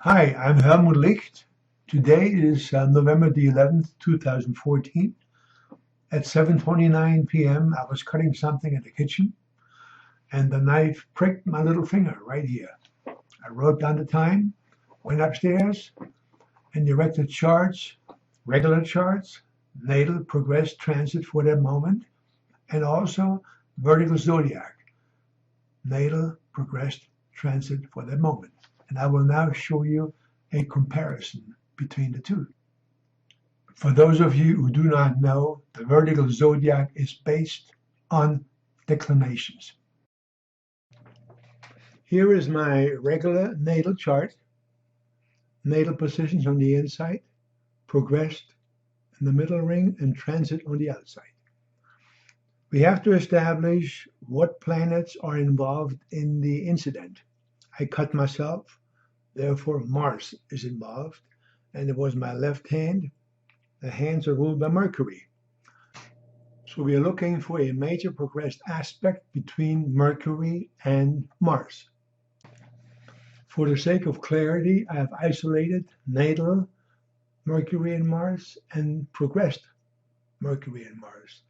Hi, I'm Helmut Licht. Today is November the 11th, 2014. At 7:29 p.m., I was cutting something in the kitchen, and the knife pricked my little finger right here. I wrote down the time, went upstairs, and erected charts, regular charts, natal progressed transit for that moment, and also vertical zodiac, natal progressed transit for that moment. And I will now show you a comparison between the two. For those of you who do not know, the vertical zodiac is based on declinations. Here is my regular natal chart, natal positions on the inside, progressed in the middle ring, and transit on the outside. We have to establish what planets are involved in the incident. I cut myself, therefore Mars is involved, and it was my left hand. The hands are ruled by Mercury. So we are looking for a major progressed aspect between Mercury and Mars. For the sake of clarity, I have isolated natal Mercury and Mars and progressed Mercury and Mars.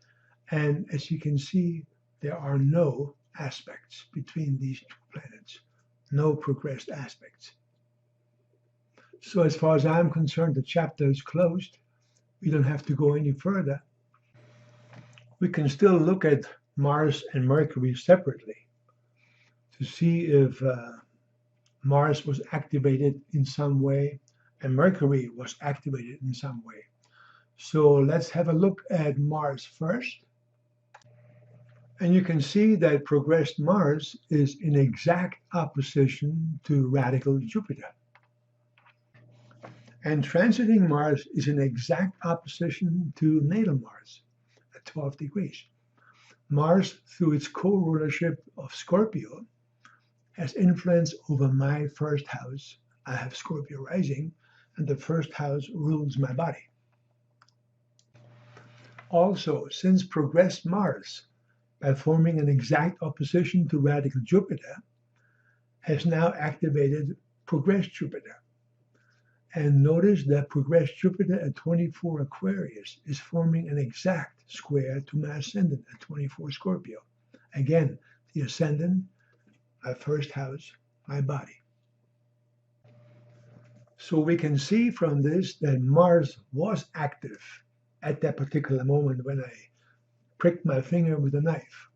And as you can see, there are no aspects between these two planets, no progressed aspects. So as far as I'm concerned, the chapter is closed. We don't have to go any further. We can still look at Mars and Mercury separately to see if Mars was activated in some way and Mercury was activated in some way. So let's have a look at Mars first. And you can see that progressed Mars is in exact opposition to radical Jupiter. And transiting Mars is in exact opposition to natal Mars at 12 degrees. Mars, through its co-rulership of Scorpio, has influence over my first house. I have Scorpio rising, and the first house rules my body. Also, since progressed Mars, by forming an exact opposition to radical Jupiter, has now activated progressed Jupiter. And notice that progressed Jupiter at 24 Aquarius is forming an exact square to my ascendant at 24 Scorpio. Again, the ascendant, my first house, my body. So we can see from this that Mars was active at that particular moment when I pricked my finger with a knife.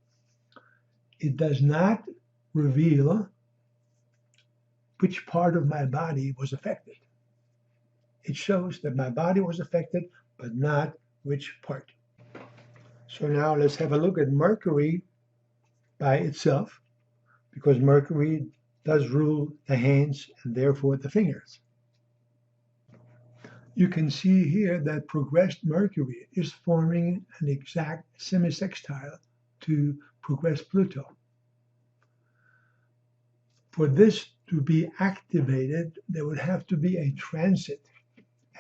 It does not reveal which part of my body was affected. It shows that my body was affected, but not which part. So now let's have a look at Mercury by itself, because Mercury does rule the hands and therefore the fingers. You can see here that progressed Mercury is forming an exact semisextile to progressed Pluto. For this to be activated, there would have to be a transit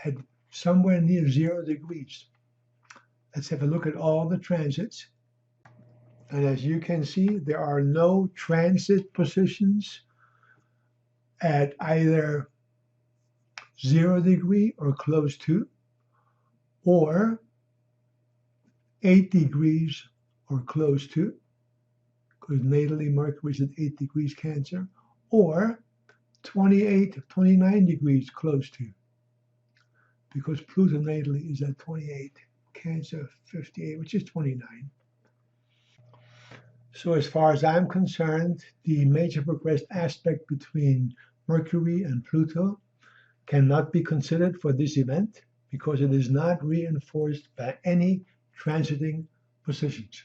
at somewhere near 0 degrees. Let's have a look at all the transits. And as you can see, there are no transit positions at either 0 degree or close to, or 8 degrees or close to, because natally Mercury is at 8 degrees Cancer, or 28, 29 degrees close to, because Pluto natally is at 28, Cancer 58, which is 29. So as far as I'm concerned, the major progressed aspect between Mercury and Pluto cannot be considered for this event because it is not reinforced by any transiting positions.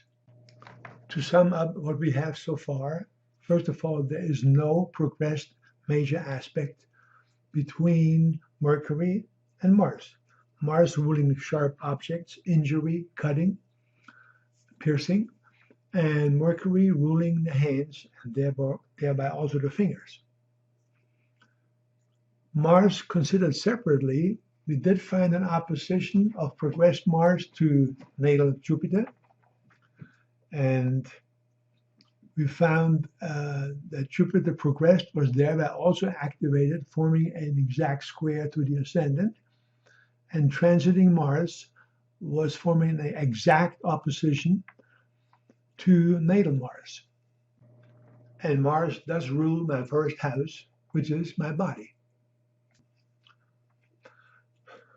To sum up what we have so far, first of all, there is no progressed major aspect between Mercury and Mars. Mars ruling sharp objects, injury, cutting, piercing, and Mercury ruling the hands and thereby also the fingers. Mars considered separately, we did find an opposition of progressed Mars to natal Jupiter, and we found that Jupiter progressed, was thereby also activated, forming an exact square to the ascendant, and transiting Mars was forming an exact opposition to natal Mars. And Mars does rule my first house, which is my body.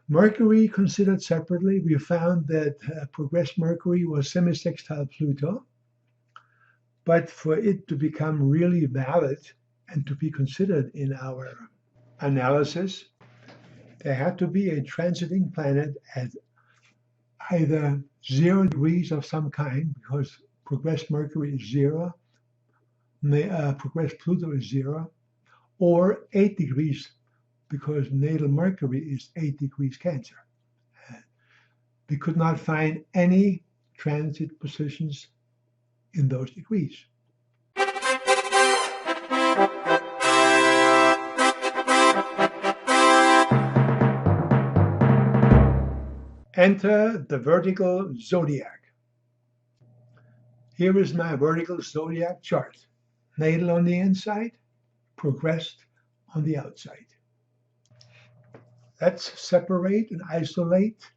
Mercury, considered separately, we found that progressed Mercury was semisextile Pluto, but for it to become really valid and to be considered in our analysis, there had to be a transiting planet at either 0 degrees of some kind, because progressed Mercury is 0, progressed Pluto is 0, or 8 degrees, because natal Mercury is 8 degrees Cancer. We could not find any transit positions in those degrees. Enter the vertical zodiac. Here is my vertical zodiac chart. Natal on the inside, progressed on the outside. Let's separate and isolate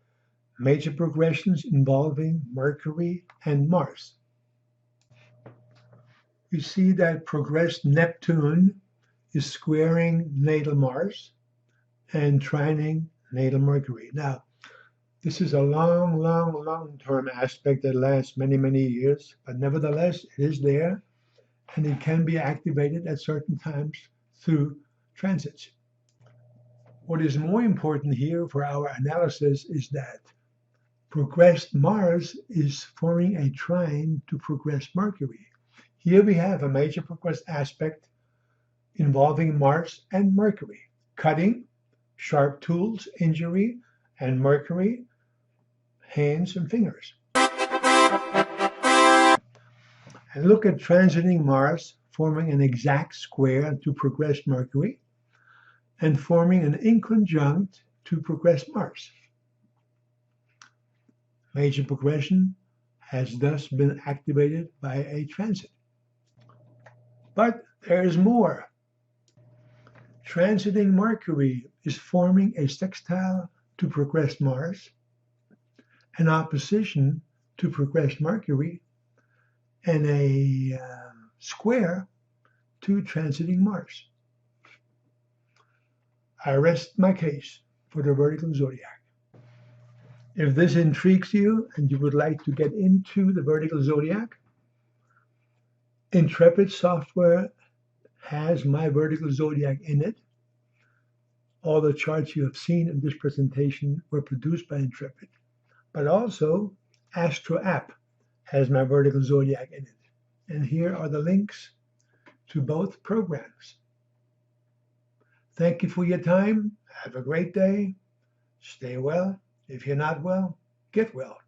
major progressions involving Mercury and Mars. You see that progressed Neptune is squaring natal Mars and trining natal Mercury. Now, this is a long-term aspect that lasts many years, but nevertheless, it is there, and it can be activated at certain times through transits. What is more important here for our analysis is that progressed Mars is forming a trine to progressed Mercury. Here we have a major progressed aspect involving Mars and Mercury, cutting, sharp tools, injury, and Mercury, hands and fingers. And look at transiting Mars forming an exact square to progressed Mercury and forming an inconjunct to progressed Mars. Major progression has thus been activated by a transit. But there is more. Transiting Mercury is forming a sextile to progressed Mars, an opposition to progressed Mercury, and a square to transiting Mars. I rest my case for the vertical zodiac. If this intrigues you and you would like to get into the vertical zodiac, Intrepid software has my vertical zodiac in it. All the charts you have seen in this presentation were produced by Intrepid, but also Astro app has my vertical zodiac in it. And here are the links to both programs. Thank you for your time. Have a great day. Stay well. If you're not well, get well.